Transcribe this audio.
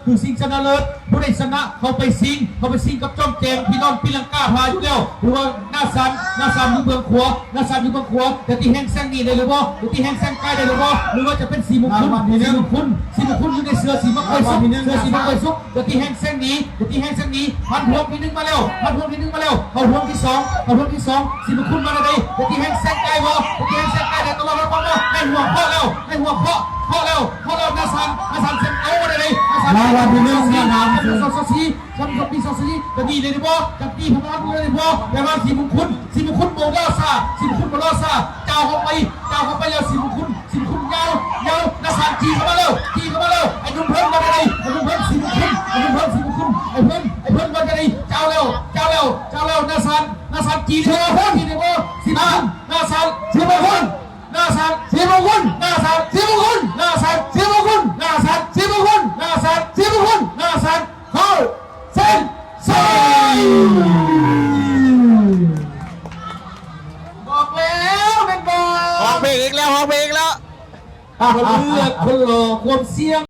คือซิงชนะเลิศผู้ใดชนะเขาไปซิงกับจ้อมแจงพี่น้องปีลังกาพาอยู่แล้วหรือว่าหน้าซันอยู่เบื้องขวาแต่ที่แห้งแซงนี่ได้หรือว่าหรือที่แห้งแซงใกล้ได้หรือว่าหรือว่าจะเป็นสีมงคลอยู่ในเสื้อสีมะกอยซุกแต่ที่แห้งแซงนี้พันพวงที่หนึ่งมาแล้วเขาพวงที่สองสีมงคลมาได้แต่ที่แห้งแซงใกล้ได้ตลอดแล้วก็ให้หัวเคาะแล้วนาซันเซ็นเอาได้เลยนาซันปีซอซีจะดีเลยดิบ่จะปีพม่าเลยดิบ่แต่ว่าสีมงคลโบล่าซาเจ้าเข้าไปแล้วสีมงคลยาวนาซันจีเข้ามาแล้วไอ้นุ่มเพิ่มมาได้ไอ้นุ่มเพิ่มสีมงคลไอ้เพิ่มมาได้เจ้าแล้วนาซันจีเลยบ่สีมงคลนาซันสีมงคลเข้าเส้นชัยบอกแล้วเป็นบอล ออกเบรกอีกแล้ว คนเลือกคนหล่อความเสี่ยง